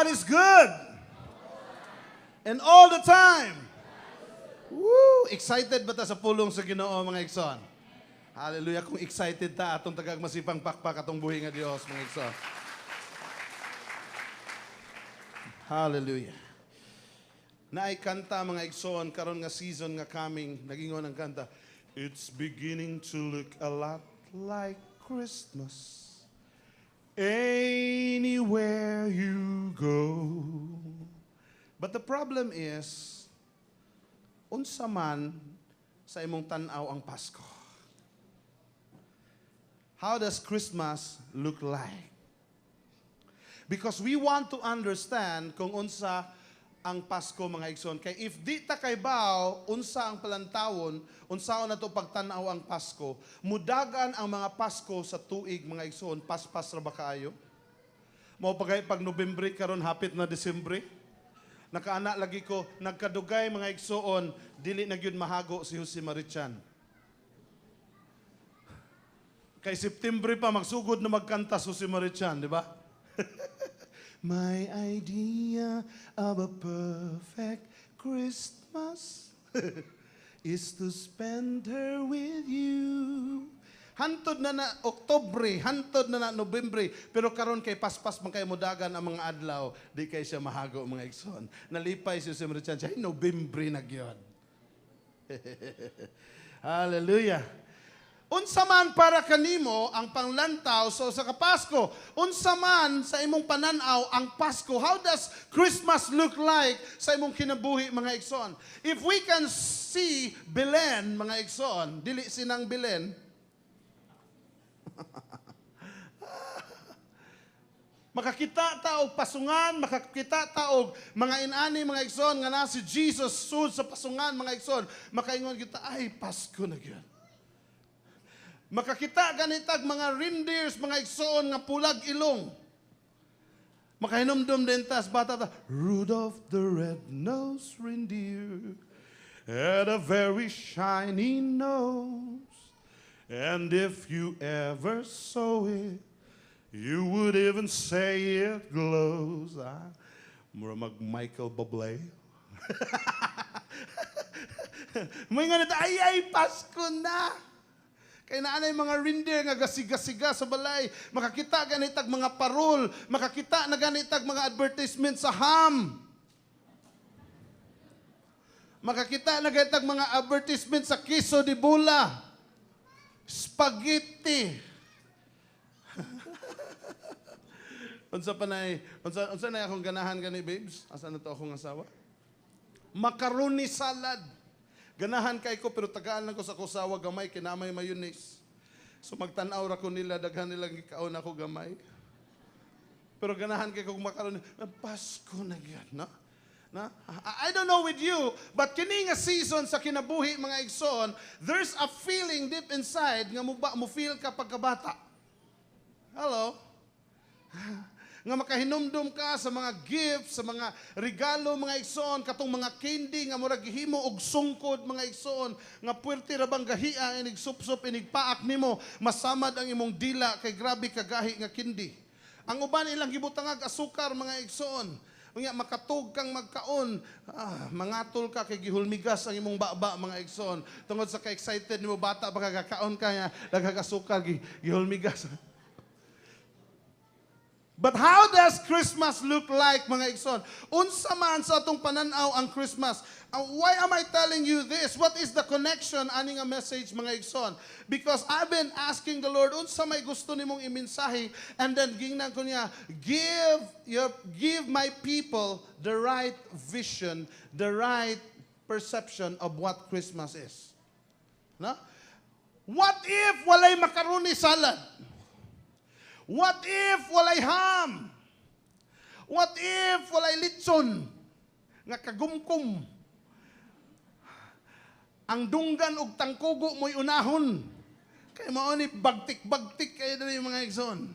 God is good. And all the time. Woo! Excited ba ta sa pulong sa Ginoo, mga igsoon? Hallelujah. Kung excited ta, atong tagagmasipang pakpak atong buhi nga Dios, mga igsoon. Hallelujah. Naay kanta, mga igsoon, karon nga season nga coming, nagingon ang kanta, it's beginning to look a lot like Christmas anywhere you go. But the problem is, unsa man sa imong tan-aw ang Pasko? How does Christmas look like? Because we want to understand kung unsa ang Pasko, mga igsoon. Kay if di ta kay baw, unsa ang palantawon, unsaon na to pagtan-aw ang Pasko, mudagan ang mga Pasko sa tuig, mga igsoon, paspas ra ba kaayo? Mao pag Nobyembre karon hapit na Disyembre. Nakaana lagi ko, nagkadugay mga igsoon, dili na gyud mahago si Jose Marichan. Kay September pa magsugod na magkanta si Jose Marichan, di ba? My idea of a perfect Christmas is to spend her with you. Hantod na Oktobre, hantod na Nobyembre, pero karon kay paspas man kay mudagan ang mga adlaw, di kay siya mahago, mga igsoon. Nalipay si Jose Marichan siya, Nobyembre na gyud. Hallelujah. Unsa man para kanimo ang panglantaw so sa Pasko, unsa man sa imong pananaw ang Pasko, how does Christmas look like sa imong kinabuhi, mga igsoon? If we can see Belen, mga igsoon, dili sinang Belen, makakita ta og pasungan, makakita ta og mga inani, mga igsoon, nga na si Jesus sud sa pasungan, mga igsoon, makaingon kita, ay Pasko na gyud. Makakita ganitag mga reindeers, mga igsoon nga pulag ilong. Makahinumdum din tas bata ta, Rudolph the red-nosed reindeer had a very shiny nose, and if you ever saw it, you would even say it glows. Mura mag-Michael Bublé. May nga nito, ay, Pasko na! Kaya naanay mga reindeer nga gasiga-siga sa balay. Makakita ganitag mga parol. Makakita na ganitag mga advertisement sa ham. Makakita na ganitag mga advertisement sa queso de bola. Spaghetti. Unsa na akong ganahan gani, babes? Asa na to akong asawa? Macaroni salad. Ganahan kay ko pero tagaan lang ko sa kusawa gamay kinamay mayonnaise. So magtanaw ra ko nila daghan nilang gikaon ako gamay. Pero ganahan kay ko makaroni, Pasko na gyud, no? Na? I don't know with you, but kini nga season sa kinabuhi, mga igsoon, there's a feeling deep inside nga mo feel ka pagkabata. Hello? Nga makahinumdum ka sa mga gifts, sa mga regalo, mga igsoon, katong mga candy nga murag gihimo og sungkod, mga igsoon, nga puwerte ra bang gahia inig sup-sup inig paak nimo, masamad ang imong dila kay grabe kagahi nga candy. Ang uban ilang gibutangag asukar, mga igsoon. Unya makatug kang magkaon, mangatol ka kay gihulmigas ang imong baba, mga igsoon. Tungod sa ka-excited nimo bata baka kakaon ka nga daghang asukar gihulmigas. But how does Christmas look like, mga igsoon? Unsa man sa atong pananaw ang Christmas? Why am I telling you this? What is the connection ani nga message, mga igsoon? Because I've been asking the Lord, unsa may gusto nimong imensahe, and then gingnan ko niya, give my people the right vision, the right perception of what Christmas is. No? What if walay macaroni salad? What if walay ham? What if walay litson? Nga kagumkum. Ang dunggan og tangkugo mo'y unahon. Kaya mao ni bagtik-bagtik kayo na yung mga igsoon.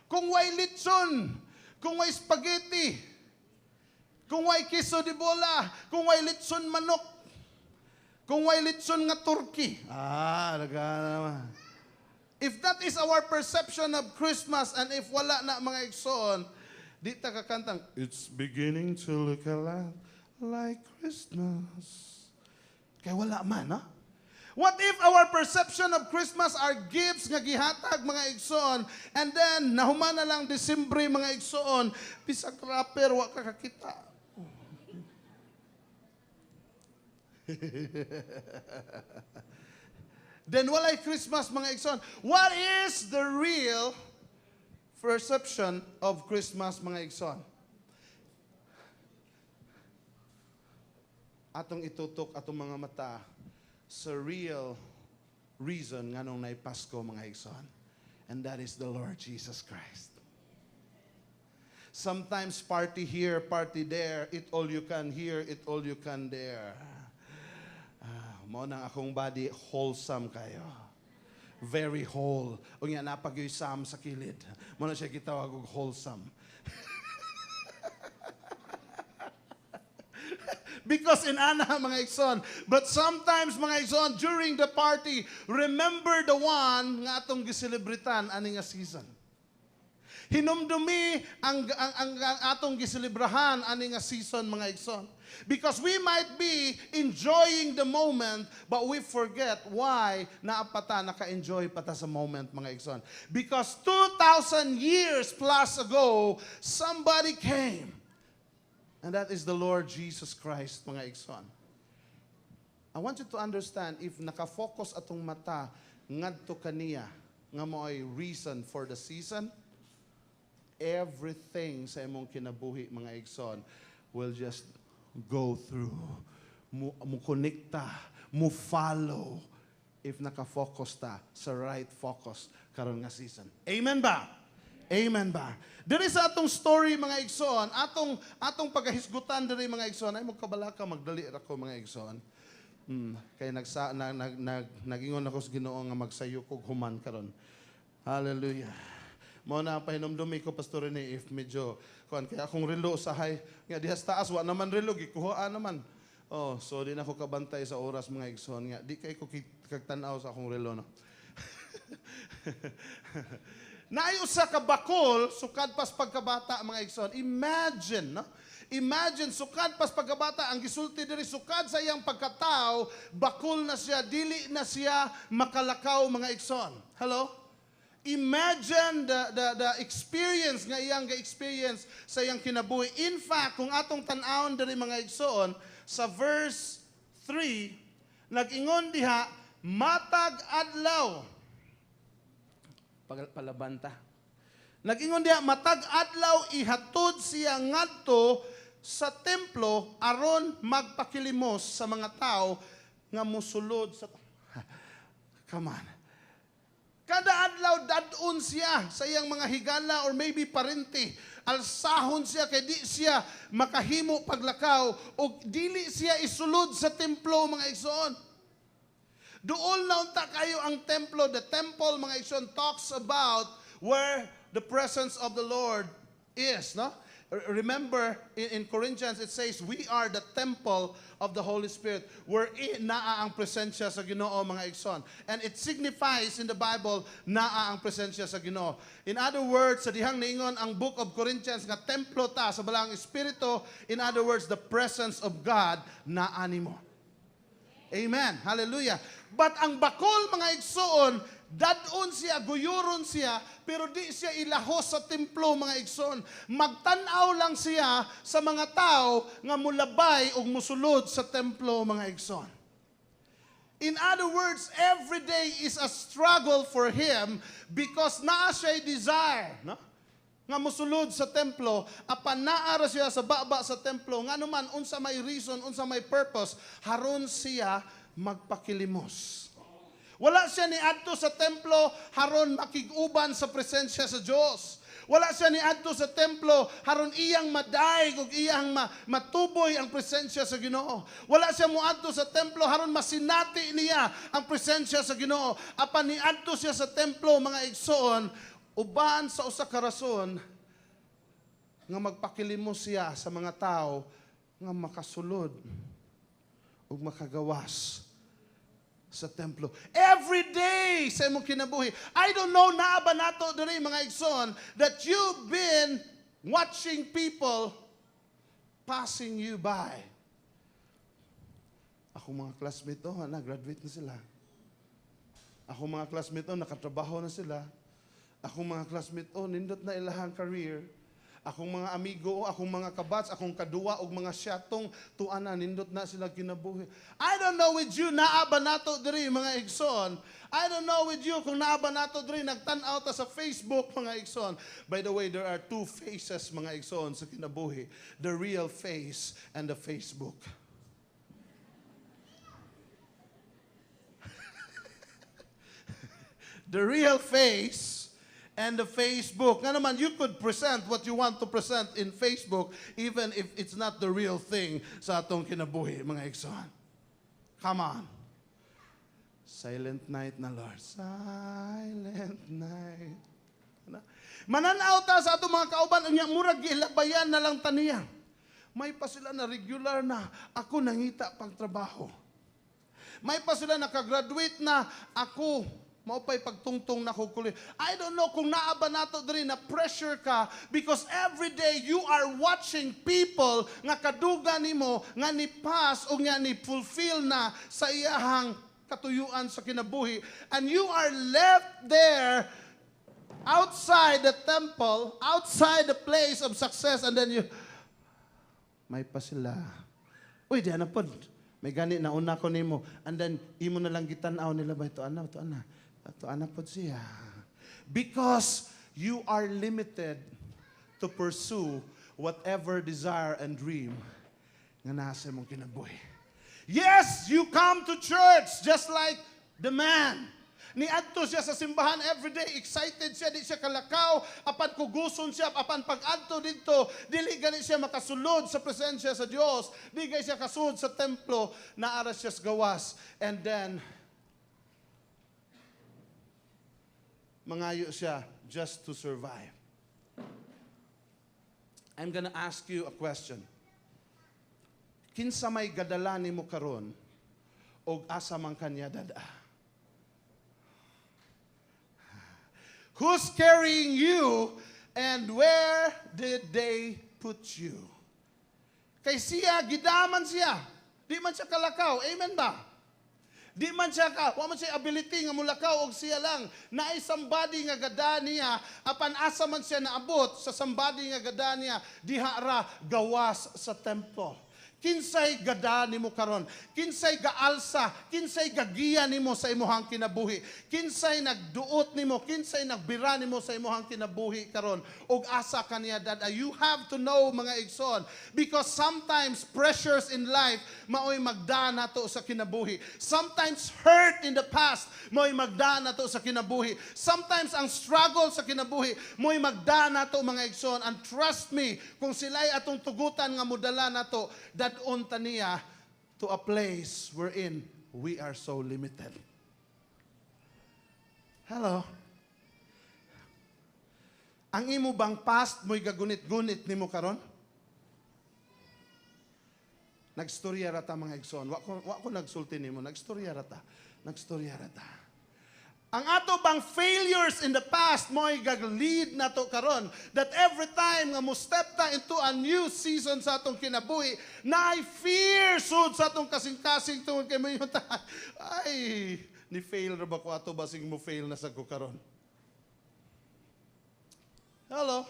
Kung way litson, kung way spaghetti, kung way queso de bola, kung way litson manok, kung way litson nga turkey. Naman. If that is our perception of Christmas, and if wala na, mga igsoon, Di ta kakantang, it's beginning to look a lot like Christmas. Kaya wala man, ha? What if our perception of Christmas are gifts nga gihatag mga igsoon, and then nahuman na lang Disyembre mga igsoon, bisag rapper wa ka kakita. Then walay Christmas mga igsoon. What is the real perception of Christmas mga igsoon? Atong itutok atong mga mata sa real reason nga nung naipasko mga igsoon. And that is the Lord Jesus Christ. Sometimes party here, party there, eat all you can here, eat all you can there. Mao nang akong body wholesome kayo. Very whole. O nga napag-isam sa kilid. Mao na siya gitawag og wholesome. Because in ana mga igsoon. But sometimes mga igsoon, during the party, remember the one nga atong giselebritan ani nga season. Hinumdumi ang atong giselebrahan ani nga season mga igsoon. Because we might be enjoying the moment, but we forget why naapata, naka-enjoy pata sa moment mga igsoon. Because 2,000 years plus ago, somebody came. And that is the Lord Jesus Christ, mga igsoon. I want you to understand, if nakafocus atong mata ngadto kaniya, nga mo ay reason for the season, everything sa imong kinabuhi, mga igsoon, will just go through. Mo konekta, mo follow, if nakafocus ta sa right focus karon nga season. Amen ba? Amen ba? Diri sa atong story mga igsoon, atong pagahisgutan diri mga igsoon, ay magkabalaka magdali ra ko mga igsoon. Kay nagingon ako sa Ginoo nga magsayo kog human karon. Hallelujah. Mao na pahinomdumi ko pastor ni if medyo kuan kay akong relo sa hay nga dihas taas wa naman relo gikuhaan naman. Oh, so di na ko kabantay sa oras mga igsoon nga di kay ko kagtan-aw sa akong relo no. Naay usa ka bakol sukad pas pagkabata mga igsoon. Imagine, no? Imagine sukad pas pagkabata ang gisulti diri sukad sa iyang pagkatao, bakol na siya, dili na siya makalakaw mga igsoon. Hello? Imagine the experience nga iyang ga-experience sa iyang kinabuhi. In fact, kung atong tan-awon diri mga igsoon sa verse 3, nag-ingon diha, matag adlaw. Palabanta. Nag-ingon diha, matag adlaw ihatod siya ngadto sa templo aron magpakilimos sa mga tao nga mosulod sa Come on. Kada adlaw dadun siya sa iyang mga higala or maybe parente. Alsahon siya kay di siya makahimo paglakaw o dili siya isulod sa templo mga igsoon. Doon na unta kayo ang templo. The temple, mga igsoon, talks about where the presence of the Lord is, no? Remember, in Corinthians, it says, we are the temple of the Holy Spirit, wherein naa ang presensya sa Ginoo, mga igsoon. And it signifies in the Bible, naa ang presensya sa Ginoo. In other words, sa dihang niingon ang book of Corinthians, nga templo ta sa balang Espiritu, in other words, the presence of God, naa nimo. Amen. Hallelujah. But ang bakol, mga igsoon, dadon siya, guyuron siya, pero di siya ilahos sa templo, mga igsoon. Magtanaw lang siya sa mga tao nga mulabay o musulod sa templo, mga igsoon. In other words, every day is a struggle for him because naa siya'y desire, no? Nga musulod sa templo, apan naara siya sa baba sa templo, nga naman, unsa may reason, unsa may purpose, haron siya magpakilimos. Wala siya ni adto sa templo, haron makiguban sa presensya sa Dios. Wala siya ni adto sa templo, haron iyang madaig ug iyang matuboy ang presensya sa Ginoo. Wala siya moadto sa templo, haron masinati niya ang presensya sa Ginoo. Apan ni adto siya sa templo, mga igsoon, uban sa usa ka rason nga magpakilimos siya sa mga tao nga makasulod ug makagawas sa templo. Every day sa imong kinabuhi. I don't know naa ba nato diri mga igsoon that you've been watching people passing you by. Ako mga classmate, graduate na sila. Ako mga classmate, nakatrabaho na sila. Ako mga classmate, nindot na ilahang career. Akong mga amigo, akong mga kabats, akong kadua, o mga syatong, tuana, nindot na sila kinabuhi. I don't know with you, naaba nato diri mga igsoon. I don't know with you, kung naaba nato diri, nagtanaw ta sa Facebook mga igsoon. By the way, there are two faces mga igsoon sa kinabuhi. The real face and the Facebook. The real face and the Facebook. Nga naman, you could present what you want to present in Facebook even if it's not the real thing sa atong kinabuhi, mga igsoon. Come on. Silent night na, Lord. Silent night. Mananaw ta sa atong mga kauban, ang murag gilabayan na lang taniya. May pa sila na regular na, ako nangita pang trabaho. May pa sila nakagraduate na, ako maupay pagtungtong na kukuli. I don't know kung naaba nato diri na pressure ka because every day you are watching people nga kaduga nimo nga ni pass o nga ni fulfill na sa iyahang katuyuan sa kinabuhi, and you are left there outside the temple, outside the place of success, and then you may pa sila. Uy, di na pod. May gani na una ko nimo, and then imo na lang gitan-aw nila ba ito ana, ito ana. Ito ana pod siya. Because you are limited to pursue whatever desire and dream nga nasa mong kinabuhi. Yes, you come to church just like the man. Niadto siya sa simbahan every day, excited siya, di siya kalakaw, apan kuguson siya, apan pag-adto dito, dili gani siya makasulod sa presensya sa Dios, di gani siya kasulod sa templo, naara siya sa gawas, and then mangayo siya just to survive. I'm gonna ask you a question. Kinsa may gadala nimo karon og asa man kanya dada? Who's carrying you and where did they put you? Kay siya, gidaman siya. Di man siya kalakaw. Amen ba? Di man siya wa man siya ability nga mulakaw og siya lang. Naay somebody nga gada niya, apan asa man siya naabot sa somebody nga gada niya, diha ra gawas sa templo. Kinsay gada nimo karon? Kinsay gaalsa? Kinsay gagiya nimo sa imuhang kinabuhi? Kinsay nagduot nimo? Kinsay nagbira nimo sa imuhang kinabuhi karon? Og asa kaniya dada? You have to know mga igsoon, because sometimes pressures in life maoy magdaan nato sa kinabuhi. Sometimes hurt in the past maoy magdaan nato sa kinabuhi. Sometimes ang struggle sa kinabuhi maoy magdaan nato mga igsoon. And trust me, kung sila'y atong tugutan nga mudala nato, dadon taniya to a place wherein we are so limited. Hello? Ang imo bang past mo'y gagunit-gunit nimo karon? Nagstorya rata mga igsoon. Wa ko nagsulti nimo, nagstorya rata. Nagstorya rata. Ang ato bang failures in the past mo'y gag-lead na to karon, that every time nga mo step ta into a new season sa atong kinabuhi, naay fear sud sa atong kasing-kasing tungod kay may ay ni fail ra ba ko ato basig mo fail na sa ko karon. Hello.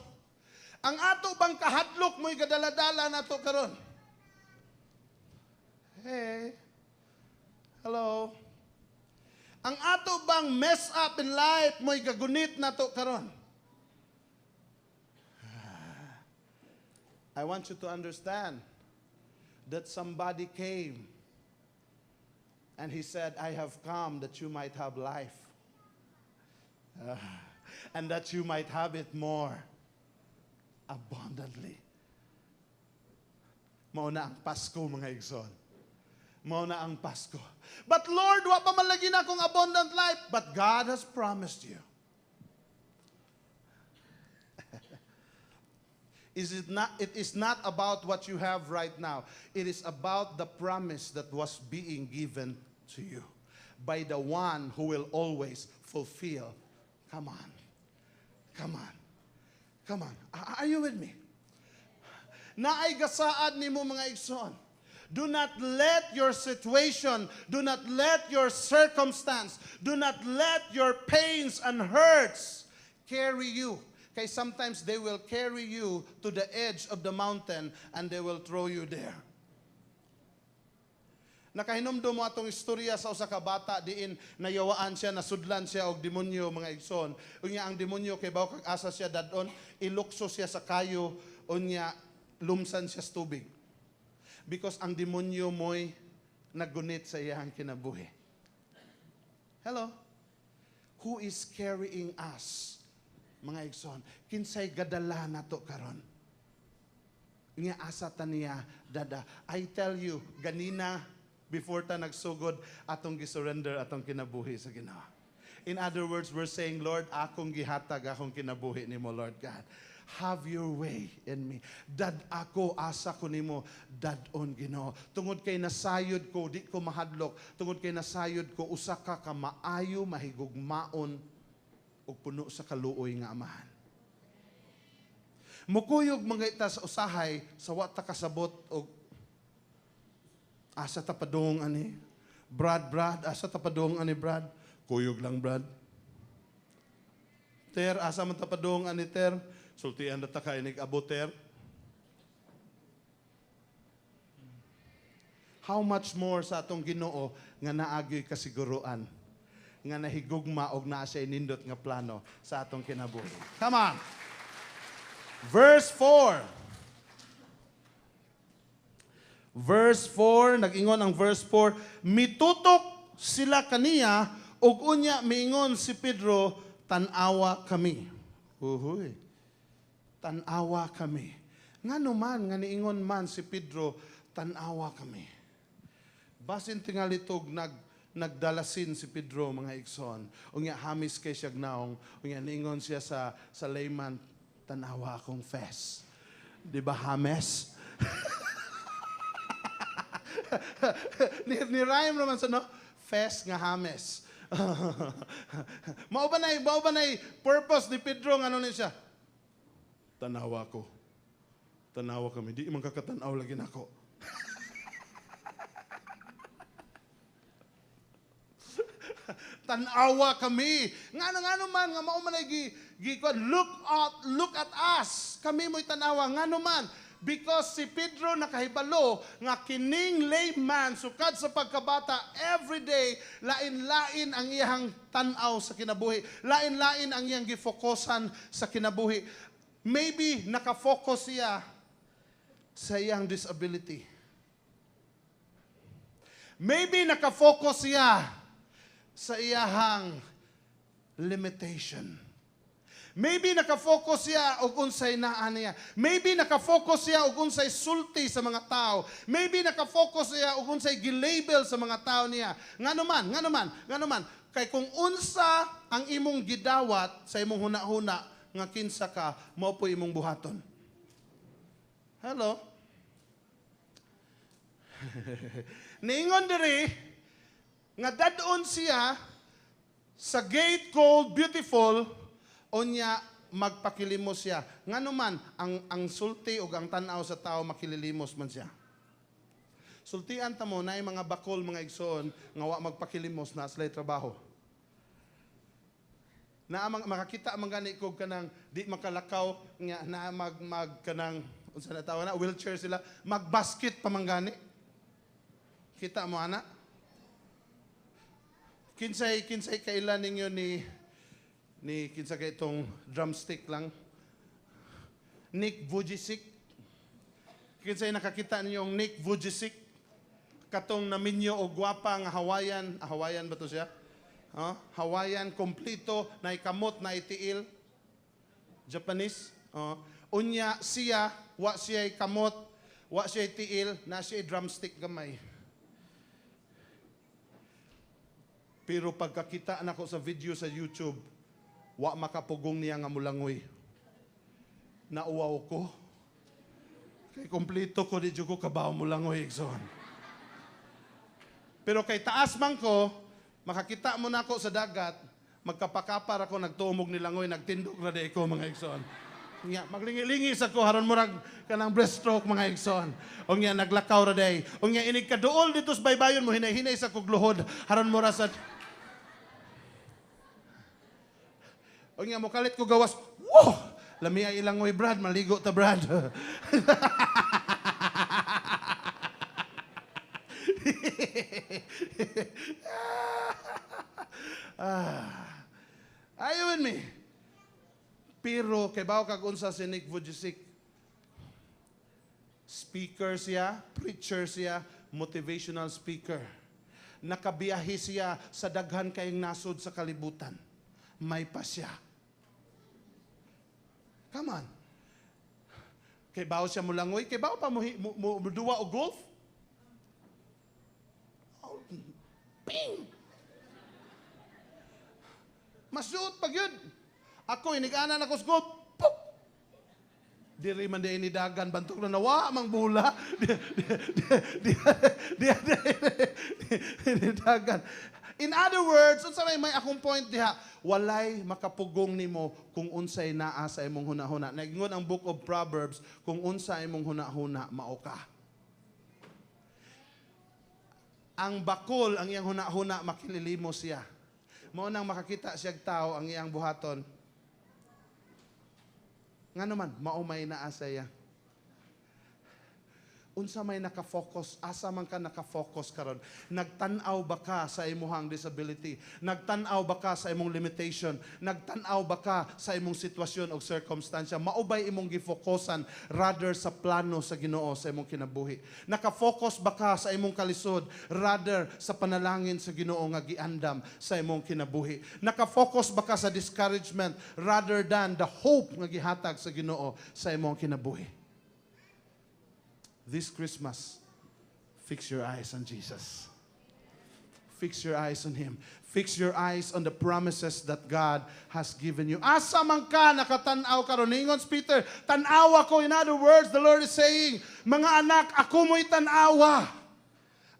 Ang ato bang kahadlok mo'y gadala-dala na to karon. Hey. Hello. Ang ato bang mess up in life mo'y gagunit na to karon. I want you to understand that somebody came and he said, I have come that you might have life. And that you might have it more abundantly. Mauna ang Pasko mga igsoon. Mauna ang Pasko. But Lord, wa pa man lagi na akong abundant life. But God has promised you. It is not about what you have right now. It is about the promise that was being given to you by the one who will always fulfill. Come on. Come on. Come on. Are you with me? Naay gasaad nimo mga igsoon. Do not let your situation, do not let your circumstance, do not let your pains and hurts carry you. Kaya sometimes they will carry you to the edge of the mountain and they will throw you there. Nakahinumdum mo atong istorya sa usa ka bata diin nayawaan siya, nasudlan siya og demonyo mga igsoon. Unya ang demonyo kay baw kag asa siya dadon, ilukso siya sa kayo unya lumsan siya sa tubig. Because ang demonyo mo'y nagunit sa iyang kinabuhi. Hello? Who is carrying us? Mga igsoon, kinsay gadala na to karon? Nga asa ta niya dada. I tell you, ganina before ta nagsugod atong gisurrender atong kinabuhi sa Ginoo. In other words, we're saying, Lord, akong gihatag akong kinabuhi nimo, Lord God. Have your way in me. Dad ako, asa ko nimo, dadon Ginoo. Tungod kay nasayod ko, di ko mahadlok. Tungod kay nasayod ko, usa ka ka maayo, mahigugmaon, o puno sa kaluoy nga amahan. Mukuyog mga ita sa usahay, sa wata kasabot, o asa tapadong ani. Brad, asa tapadong ani, Brad. Kuyog lang, Brad. Ter, asa man tapadong ani, Ter. Sultian na ta kainig aboter. How much more sa atong Ginoo nga naagyoy kasiguruan, nga nahigugma og naa siya nindot nga plano sa atong kinabuhi. Come on. Verse 4. Verse 4, nag-ingon ang verse 4, mitutok sila kaniya ug unya miingon si Pedro, tan-awa kami. Uhuy. Tan-awa kami. Ngano man, nga niingon man si Pedro, tan-awa kami. Basin tingali tog nagdalasin si Pedro, mga igsoon. Unya hamis kay siya gnaong, unya niingon siya sa layman, tan-awa akong fes. Di ba hames? ni-rhyme naman sa no? Fes nga hames. Mao ba nay purpose ni Pedro ngano ni siya? Tanawa ko. Tanawa kami. Di man kakatanaw lagi nako. Tanawa kami. Ngano man nga mao man ay look at us. Kami mo'y tanawa ngano man. Because si Pedro nakahibalo nga kining layman sukad sa pagkabata every day lain-lain ang iyang tanaw sa kinabuhi. Lain-lain ang iyang gifokusan sa kinabuhi. Maybe nakafocus siya sa iyang disability. Maybe nakafocus siya sa iyang limitation. Maybe nakafocus siya og unsay naa niya. Maybe nakafocus siya og unsay sulti sa mga tao. Maybe nakafocus siya og unsay gilabel sa mga tao niya. Ngano man. Kay kung unsa ang imong gidawat sa imong hunahuna nga kinsa ka, mao po imong buhaton. Hello? Niingon diri, nga dadon siya sa gate called Beautiful, unya magpakilimos siya. Ngano man, ang sulti o ang tanaw sa tao, makililimos man siya. Sultian ta mo, na mga bakol, mga igsoon, nga wa magpakilimos na sila'y trabaho. Na makakita man gani ko kanang di makalakaw nga na kanang unsa na tawo na wheelchair sila magbasket pa man gani. Kita mo ana? Kinsay kailan ninyo ni kinsa kay itong drumstick lang? Nick Vujicic. Kinsay nakakita ninyong Nick Vujicic? Katong naminyo o gwapa nga Hawaiian ba to siya? Hawaiian, kompleto, na ikamot, na itiil. Japanese. Unya siya, wa siya kamot, wa siya itiil, na siya drumstick gamay. Pero pagkakita na ko sa video sa YouTube, wa makapugong niya nga mulangoy. Nauwaw ko. Kay kompleto ko, di ko kabaw mulangoy, igsoon. Pero kay taas man ko, makakita mo na ako sa dagat, magkapakapar ako, nagtumog nilangoy, nagtindog na di ko, mga igsoon. Unya maglingi-lingi sa ko haron murag kanang breaststroke mga igsoon. Unya naglakaw ra day. Unya inig kaduol dito sa baybayon mo hinay-hinay sa kog luhod haron mura sa Unya mo kalit ko gawas. Wow! Lami ay ilang way Brad, maligo ta Brad. Are you with me? Pero kay bawo kag unsa si Nick Vujicic. Speaker siya, preacher siya, motivational speaker. Nakabiyahe siya sa daghan kayong nasod sa kalibutan. May pa siya. Come on. Kay bawo siya mulangoy, kay bawo pa mo duwa o golf? Oh, ping! Masuot pag yun. Ako, inigaanan ako sa golf. Pop! Diri man di inidagan, bantok na nawa, mang bula. Inidagan. In other words, unsa may akong point diha, walay makapugong nimo kung unsay naa sa imong hunahuna. Nagingon ang Book of Proverbs, kung unsa imong hunahuna, mao ka. Ang bakol, ang iyang hunahuna, makililimo siya. Mao nang makakita siyag tao ang iyang buhaton. Nga naman, maumay na asaya. Unsa may nakafocus, asa man ka nakafocus karon. Nagtanaw ba ka sa imuhang disability? Nagtanaw ba ka sa imong limitation? Nagtanaw ba ka sa imong sitwasyon o circumstansya? Maubay imong gifokusan rather sa plano sa Ginoo sa imong kinabuhi? Nakafocus ba ka sa imong kalisod rather sa panalangin sa Ginoo nga giandam sa imong kinabuhi? Nakafocus ba ka sa discouragement rather than the hope nga gihatag sa Ginoo sa imong kinabuhi? This Christmas, fix your eyes on Jesus. Fix your eyes on Him. Fix your eyes on the promises that God has given you. Asa man ka nakatanaw karon, ningon Peter, tanaw ako. In other words, the Lord is saying, mga anak, ako mo'y tanawa.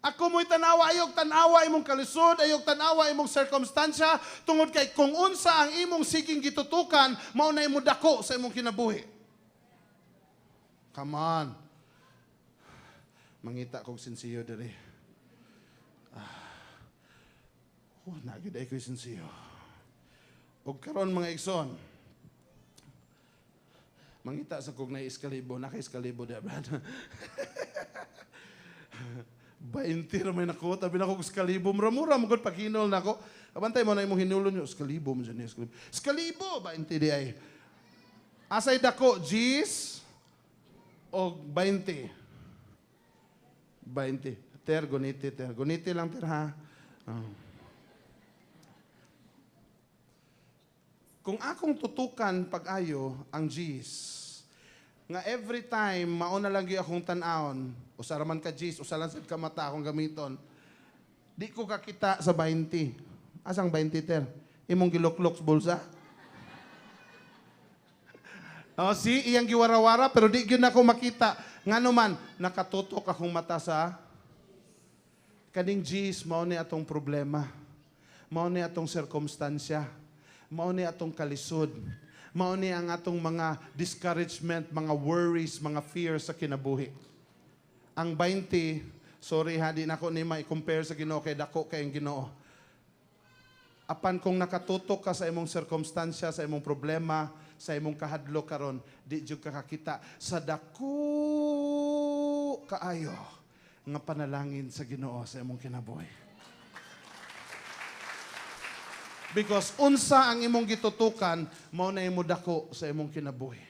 Ako mo'y tanawa, ayog tanawa imong kalisod, ayog tanawa imong circumstansya, tungod kay kung unsa ang imong siging gitutukan, mao na imo dako sa imong kinabuhi. Come on. Mangita kong sinsiyo diri. Nagid ay ko'y sinsiyo. O karon mga igsoon, mangita sa kong na-iskalibo, naka-iskalibo di Brad. 20 ra may nakuha, tabi na kong iskalibo. Mura-mura, magod paghinol na ako. Abantay mo na imong hinulon nyo, iskalibo mo dyan, iskalibo. Iskalibo, 20 di ay. Asay dako, G's o 20? 20. Ter, guniti, ter. Guniti lang, ter, ha? Kung akong tutukan pag-ayo ang G's, nga every time, mauna lang yung akong tanawon, usaraman ka G's, usalan sa kamata akong gamiton, di ko kakita sa 20. Asang 20, ter? Imong giluklok sa bulsa? Oh, see, iyang giwarawara, pero di yun ako makita. Nga naman, nakatutok akong mata sa kaning G's, mao ni atong problema. Mao ni atong sirkumstansya. Mao ni atong kalisod. Mao ni ang atong mga discouragement, mga worries, mga fears sa kinabuhi. Ang 20, sorry ha, di na ako ni ma-compare sa Ginoo kay dako kayong Ginoo. Apan kung nakatutok ka sa imong sirkumstansya, sa imong problema, sa imong kahadlok karon, di jud ka kakita sa dako kaayo nga panalangin sa Ginoo sa imong kinabuhi. Because unsa ang imong gitutukan, mao na imo dako sa imong kinabuhi.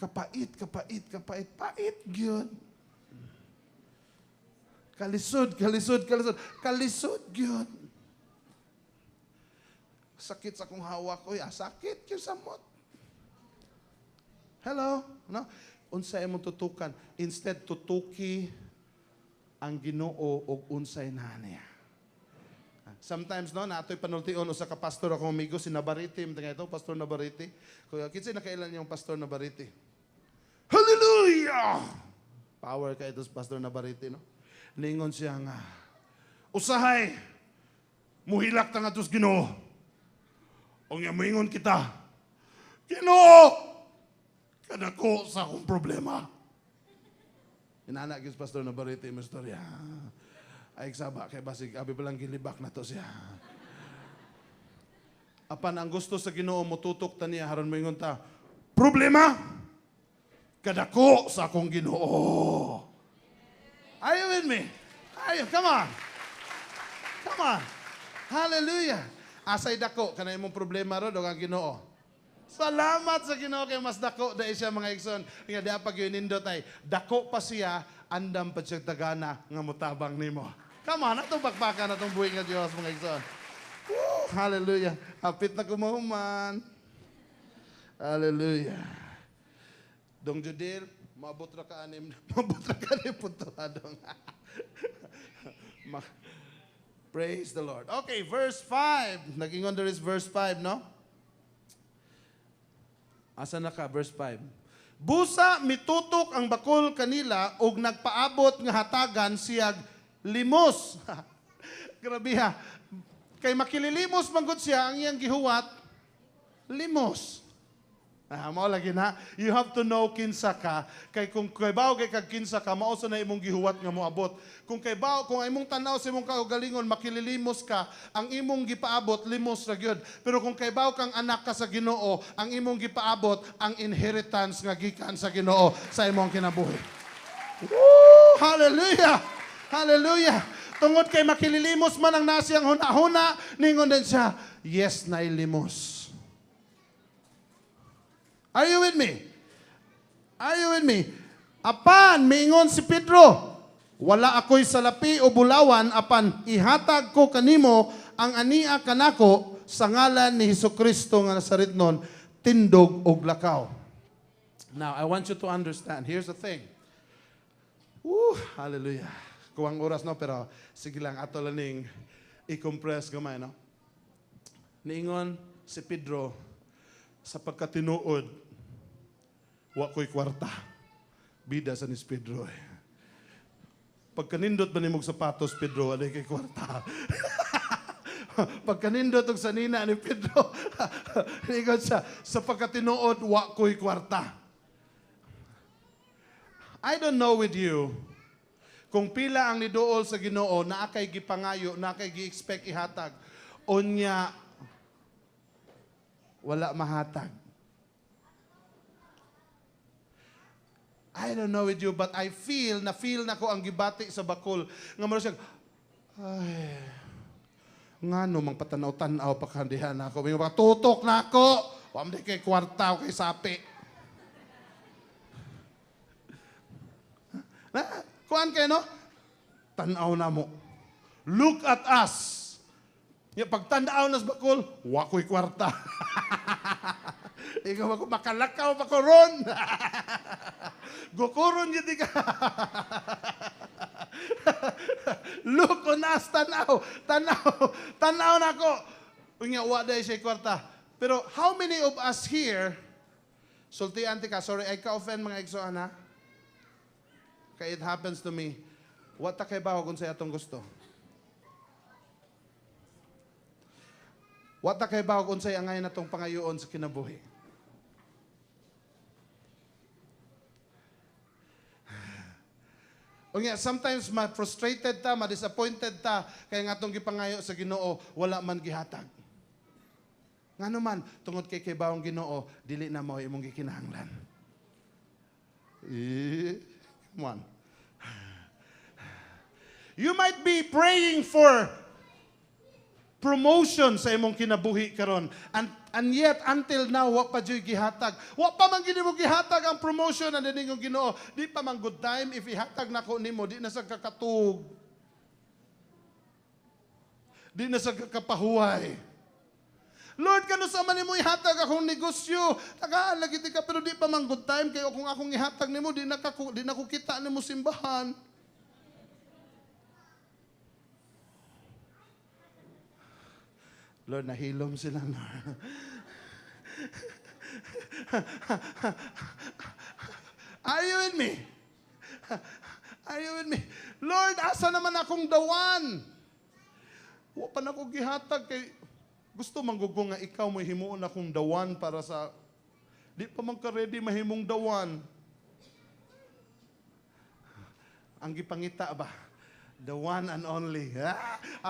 Kapait, kapait, kapait, pait gyud. Kalisod, kalisod, kalisod, kalisod gyud. Sakit sa kong hawak. Uy, sakit yung samot. Hello? No? Unsay imong tutukan. Instead, tutuki ang Ginoo o unsay na niya. Sometimes, no, nato'y panultion o sa kapastor akong amigo, si Navarrete. Mga ito, Pastor Navarrete. Kaya, kinsay nakailan yung Pastor Navarrete? Hallelujah! Power kayo ito sa Pastor Navarrete, no? Ningon siya nga, usahay, muhilak ta nga tos Ginoo. O nga moingon kita, Ginoo, kadako sa akong problema. Inana gis Pastor Navarrete yung istorya. Ay saba kay basig abi palang gilibak na to siya. Apan ang gusto sa Ginoo motutok ta niya haron moingon ta, problema kadako sa akong Ginoo. Are you with me? Come on. Come on. Hallelujah. Asay dako kanay imong problema ro do ang Ginoo. Salamat sa Ginoo kay mas dako dai siya mga igsoon. Nga di pag nindot ay dako pa siya andam pa siya tagana nga mutabang nimo. Come on, atong bakbakan atong buhi nga Dios mga igsoon. Hallelujah. Hapit na kumahuman. Hallelujah. Dong Judil, maabot ra ka anim punto adong. Praise the Lord. Okay, verse 5. Naging under is verse 5, no? Asa na ka? Verse 5. Busa mitutok ang bakol kanila ug nagpaabot nga hatagan siyag limos. Grabe ha. Kay makililimos manggod siya ang iyang gihuwat, limos. Mao lagi na. You have to know kinsa ka. Kay kung kay bawo kay kag kinsa ka, mao sa na imong gihuwat nga moabot. Kung kay bawo, kung imong tanaw sa imong kaugalingon makililimos ka, ang imong gipaabot limos ra gyud. Pero kung kay bawo kang anak ka sa Ginoo, ang imong gipaabot ang inheritance nga gikan sa Ginoo sa imong kinabuhi. Woo! Hallelujah! Hallelujah! Tungod kay makililimos man ang nasiyang huna-huna, ningon din siya, yes na ilimos. Are you with me? Are you with me? Apan, miingon si Pedro, wala ako'y salapi o bulawan, apan ihatag ko kanimo ang ania kanako sa ngalan ni Hesukristo nga nasaritnon, tindog og lakaw. Now, I want you to understand. Here's the thing. Woo, hallelujah. Kuwang oras, no? Pero sige lang, ato laning i-compress gamay, no? Niingon si Pedro, sa pagkatinuod, wa ko'y kwarta. Bida sa nis Pedro. Pagkanindot ba nimog sapatos, Pedro, wala kay kwarta. Pagkanindot og sanina ni Pedro, niingon siya, sa pagkatinuod, wa ko'y kwarta. I don't know with you, kung pila ang niduol sa Ginoo, na akay gipangayo, na akay gi-expect ihatag, unya, wala mahatag. I don't know with you, but I feel na ko ang gibati sa bakol. Nga mo siya, ay, nga no, mang patanaw-tanaw, pagkandihan ako. May mga tutok na ako. Wamdi kay kwarta o kay sapi. Kuhan kayo, no? Tanaw na mo. Look at us. Yung pagtandaaw nas bakol, wako'y kwarta. Ikaw ako, makalakaw pa ko ron. Gukuron yun di ka. Look on us, tanaw na ko. Unya, waday siya kwarta. Pero how many of us here, sulti anti ka, sorry, ay ka-offend mga igsoan ha? Kaya it happens to me. What ta kay bawa kung sa atong gusto? What ta kay bawa kung sa angay natong pangayoon sa kinabuhi? Unya, sometimes ma-frustrated ta, ma-disappointed ta, kaya nga itong gipangayo sa Ginoo, wala man gihatag. Nga naman, tungod kay bawang Ginoo, dili na mo imong gikinahanglan. Come on. You might be praying for promotion sa imong kinabuhi karon, and yet until now wa pa jud gihatag. Wa pa man gid mo gihatag ang promotion and diningong Ginoo. Di pa man good time if ihatag nako nimo, di na sa kakatug. Di na sa kakapahuway. Lord, kano sa man nimo ihatag akong negosyo? Tagaan lagi ka pero di pa man good time kay kung akong ihatag nimo di na ko kita nimo simbahan. Lord, nahilom sila, Lord. Are you with me? Are you with me? Lord, asa naman akong dawan? Wa pa na ko gihatag kay gusto manggugong nga ikaw mo himuon akong dawan para sa di pa man ka ready mahimong dawan. Ang gipangita ba? The one and only.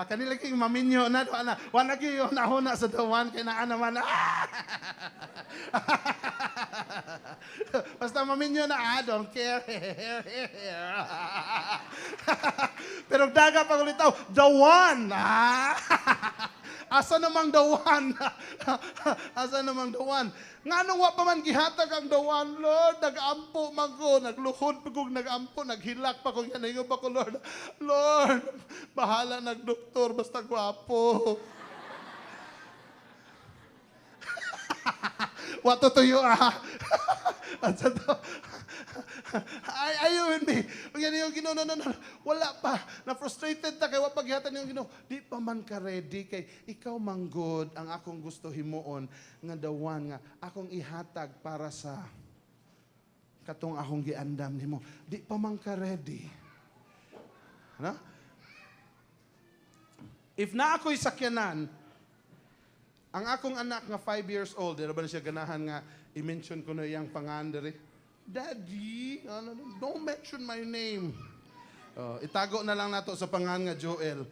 Kanila king maminyo na. Wala kayo nahuna sa the one. Kaya naa naman. Basta maminyo na, don't care. Pero daga pag ulitaw, the one. Asa namang the one? Asa namang the one? Nga nung wa pa man gihatag ang the one, Lord, nag-ampo man ko, nagluhod pa kong nag-ampo, naghilak pa kong yan, pa ko, Lord. Lord, bahala nagdoktor, basta gwapo. What to you, Ayaw me. Yan yung Ginoo, no. Wala pa. Na-frustrated ta kay wa paghihatan yung Ginoo. Di pa man ka ready kay ikaw manggod ang akong gusto himuon nga dawan nga akong ihatag para sa katong akong giandam nimo. Di pa man ka ready. Ano? If na ako'y sakyanan, ang akong anak nga 5 years old, di ba na siya ganahan nga i-mention ko na iyang pangalan Daddy, don't mention my name. Itago na lang nato sa pangalan nga Joel.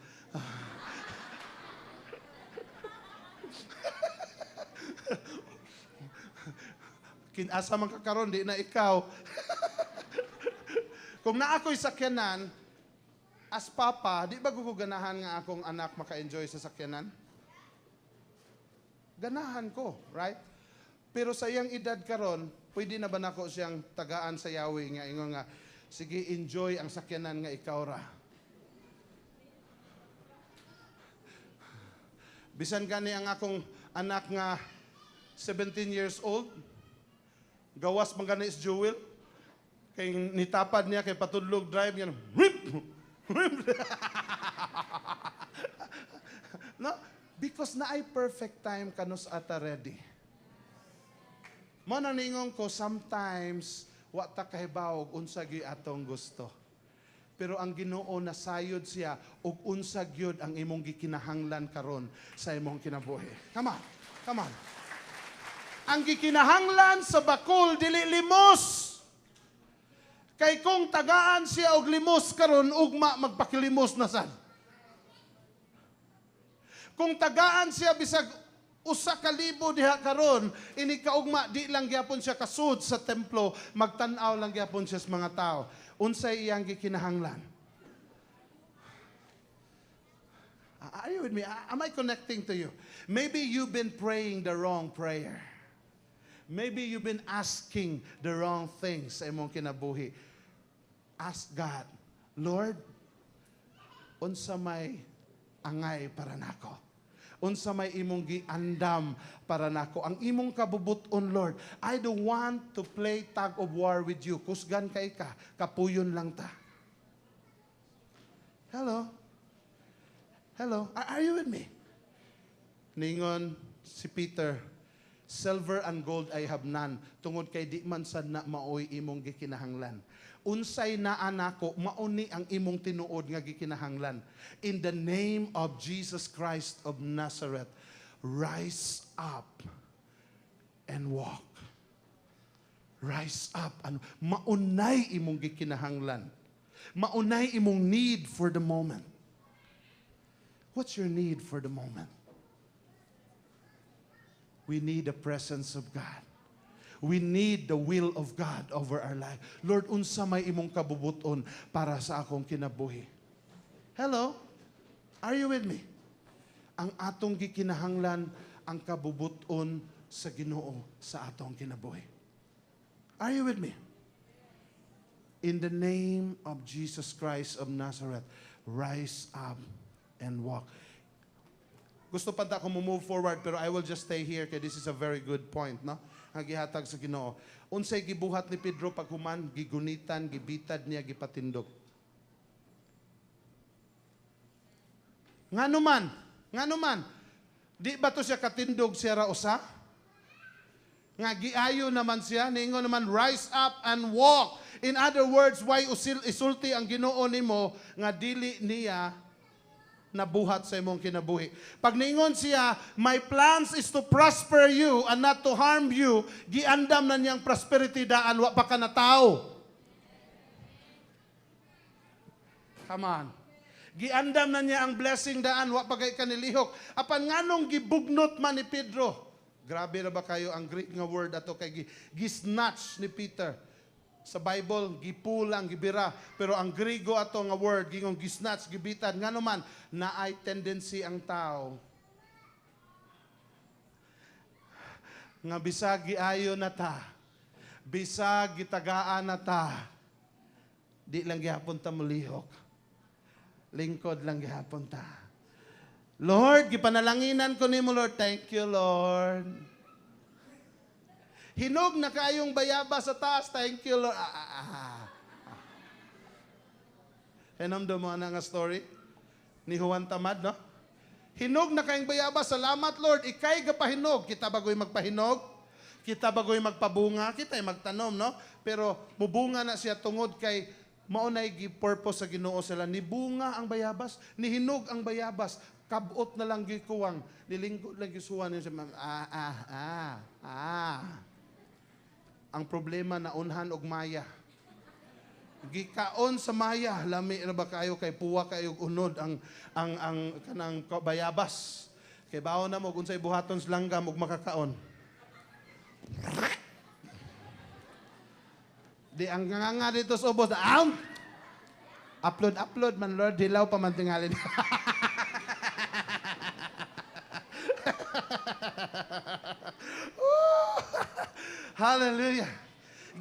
Kinasa man kakaron, di na ikaw. Kung na ako'y sakyanan, as papa, di ba guganahan nga akong anak maka-enjoy sa sakyanan? Ganahan ko, right? Pero sa iyang edad karon, pwede na ba nako siyang tagaan sa Yahweh nga ingon nga, sige, enjoy ang sakyanan nga ikaw ra. Bisan gani ang akong anak nga 17 years old, gawas man gani is Jewel, kay nitapad niya kay patudlog drive niya, no? Because na ay perfect time kanus ata ready. Mo nang ningon ko, sometimes wa ta kahibaw og unsa gyud atong gusto. Pero ang Ginoo nasayod siya og unsa gyud ang imong gikinahanglan karon sa imong kinabuhi. Come on. Ang gikinahanglan sa bakol dili limos. Kay kung tagaan siya og limos karon, ugma magpakilimos na sad. Kung tagaan siya bisag usa ka libo diha karon, ini kaugma di lang gyapon siya kasud sa templo, magtan-aw lang gyapon siya sa mga tao. Unsay iyang gikinahanglan? Are you with me? Am I connecting to you? Maybe you've been praying the wrong prayer. Maybe you've been asking the wrong things sa imong kinabuhi. Ask God, Lord, unsa may angay para nako? Unsa may imong giandam para nako? Ang imong kabubuton, Lord, I don't want to play tug of war with you. Kusgan kay ka, kapuyon lang ta. Hello? Are you with me? Ningon si Peter, silver and gold I have none, tungod kay di man sad na maoy imong gikinahanglan. Unsay naa nako, mauni ang imong tinuod nga gikinahanglan. In the name of Jesus Christ of Nazareth, rise up and walk. Rise up and maunay imong gikinahanglan. Maunay imong need for the moment. What's your need for the moment? We need the presence of God. We need the will of God over our life. Lord, unsa may imong kabubuton para sa akong kinabuhi? Hello? Are you with me? Ang atong gikinahanglan, ang kabubuton sa Ginoo sa atong kinabuhi. Are you with me? In the name of Jesus Christ of Nazareth, rise up and walk. Gusto pa ta ko move forward, pero I will just stay here kaya this is a very good point, no? Ang gihatag sa Ginoo. Unsay gibuhat ni Pedro pag human, gigunitan, gibitad niya, gipatindog. Ngano man, di ba to siya katindog siya ra usa? Nga giayo naman siya, ningon naman, rise up and walk. In other words, why isulti ang Ginoo nimo nga dili niya nabuhat sa imong kinabuhi. Pag niingon siya, my plans is to prosper you and not to harm you, giandam na niyang prosperity daan, wa pa ka na tao. Come on. Giandam na niya ang blessing daan, wa pa kay kanilihok. Apan nganong gibugnot man ni Pedro? Grabe na ba kayo ang Greek nga word ato kay gisnatch ni Peter. Sa Bible, gipulang, gibira. Pero ang Grigo ato nga word, gingong gisnatch, gibitan. Nga naman, na ay tendency ang tao. Nga bisag giayo na ta. Bisag gitagaan na ta. Di lang gihapon ta mulihok. Lingkod lang gihapon ta. Lord, gipanalanginan ko nimo Lord. Thank you, Lord. Hinog na kayong bayaba sa taas. Thank you, Lord. Hinamdo mo na nga story ni Juan Tamad, no? Hinog na kayong bayaba. Salamat, Lord. Ikay gapahinog. Kita bagoy magpahinog. Kita bagoy magpabunga. Kita ay magtanom, no? Pero mubunga na siya tungod kay maunay gi-purpose sa Ginoo sila. Ni bunga ang bayabas. Ni hinog ang bayabas. Kabot na lang gikuwang. Nilingkod lang gisuwan niya siya. Ang problema na unhan og maya. Gikaon sa maya, lami na ba kayo kay puwa kayo unod ang kanang bayabas. Kay bawo na mo unsay buhaton sa langgam og makakaon. Di ang nga dito sa ubos. Upload man Lord, dilaw pa man tingali. Hallelujah.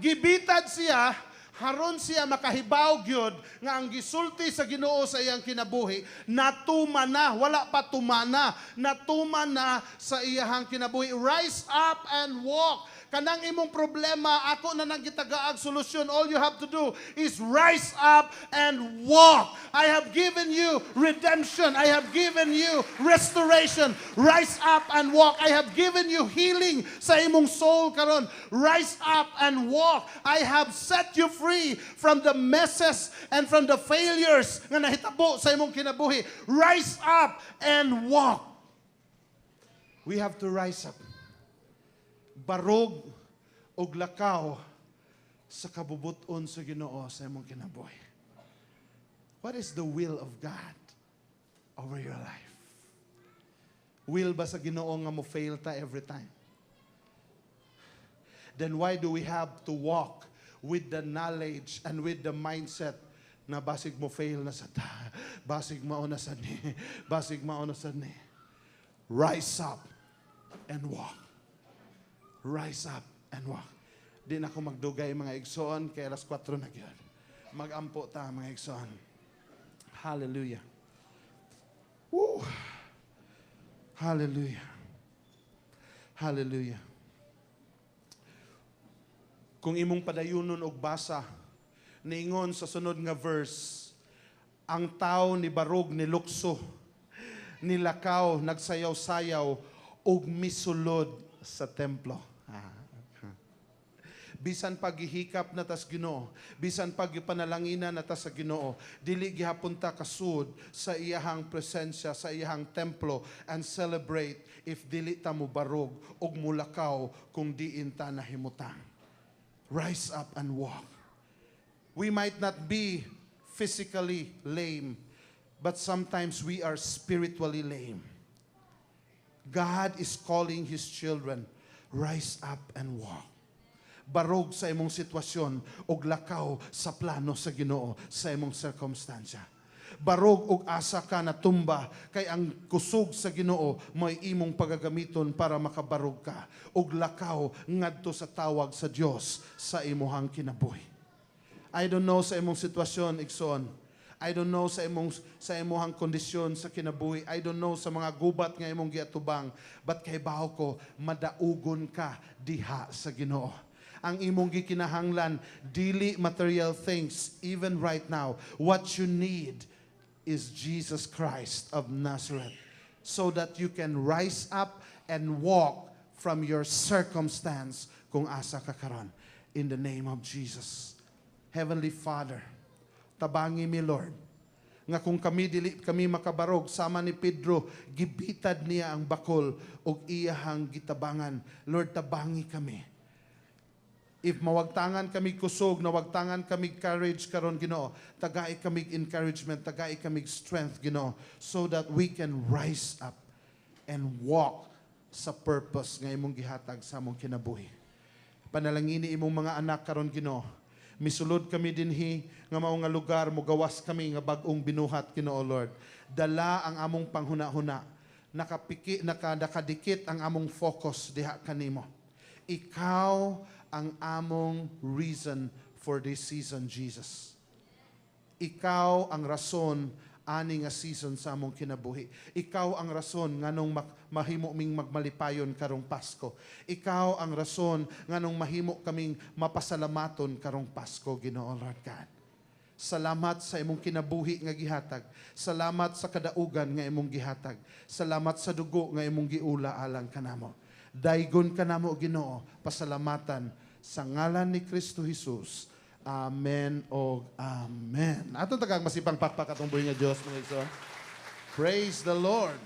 Gibitad siya, haron siya makahibaw gyud nga ang gisulti sa Ginoo sa iyang kinabuhi, natuma na, wala pa tumana, natuma na sa iyang kinabuhi. Rise up and walk. Kanang imong problema, ako na nang gitagaag solusyon. All you have to do is rise up and walk. I have given you redemption. I have given you restoration. Rise up and walk. I have given you healing sa imong soul karon. Rise up and walk. I have set you free from the messes and from the failures nga nahitabo sa imong kinabuhi. Rise up and walk. We have to rise up. Barog og lakaw sa kabubuton sa Ginoo sa imong kinabuhi. What is the will of God over your life? Will ba sa Ginoo nga mo fail ta every time? Then why do we have to walk with the knowledge and with the mindset na basig mo fail na sa ta, basig mao na sad ni, basig mao na sad ni. Rise up and walk. Rise up and walk. Di na ako magdugay mga igsoon, kay alas 4 na gyud. Magampo ta mga igsoon. Hallelujah. Woo. Hallelujah. Hallelujah. Kung imong padayunon og basa, niingon sa sunod nga verse, ang tao ni barog ni lukso, nilakaw, nagsayaw-sayaw, og misulod sa templo. Bisan paghihikap na tas Ginoo, bisan pagpanalangina na tas sa Ginoo, dili gihapon ta kasud sa iyahang presensya, sa iyahang templo and celebrate if dili ta mo barog og mulakaw kung diin ta nahimutang. Rise up and walk. We might not be physically lame, but sometimes we are spiritually lame. God is calling His children, rise up and walk. Barog sa imong sitwasyon og lakaw sa plano sa Ginoo sa imong circumstansya. Barog og asa ka na tumba kay ang kusog sa Ginoo may imong pagagamiton para makabarog ka og lakaw ngadto sa tawag sa Dios sa imong kinabuhi. I don't know sa imong sitwasyon igsoon. I don't know sa imong kondisyon sa kinabuhi. I don't know sa mga gubat nga imong giatubang, but kay baho ko madaugon ka diha sa Ginoo. Ang imong gikinahanglan dili material things even right now. What you need is Jesus Christ of Nazareth, so that you can rise up and walk from your circumstance kung asa ka karon. In the name of Jesus. Heavenly Father, tabangi mi Lord, nga kung kami dili kami makabarog sama ni Pedro, gibitad niya ang bakol ug iyahang gitabangan. Lord, tabangi kami. If mawagtangan kami kusog, nawagtangan kami courage karon Ginoo, tagay kami encouragement, tagay kami strength Ginoo, so that we can rise up and walk sa purpose nga imong gihatag sa among kinabuhi. Panalangini imong mga anak karon Ginoo. Misulod kami dinhi nga mao nga lugar, mugawas kami nga bag-ong binuhat Ginoo Lord. Dala ang among panghuna-huna. Nakadikit ang among focus diha kanimo. Ikaw ang among reason for this season, Jesus. Ikaw ang rason ani nga season sa among kinabuhi. Ikaw ang rason nganong mahimo ming magmalipayon karong Pasko. Ikaw ang rason nganong mahimo kaming mapasalamaton karong Pasko, Ginoo Lord God. Salamat sa imong kinabuhi nga gihatag. Salamat sa kadaugan nga imong gihatag. Salamat sa dugo nga imong giula alang kanamo. Daygon kanamo Ginoo, pasalamatan sa ngalan ni Kristo Jesus. Amen o amen. Atong tagang masipang pakpak atong buhi nga Dios mga igsoon. Praise the Lord.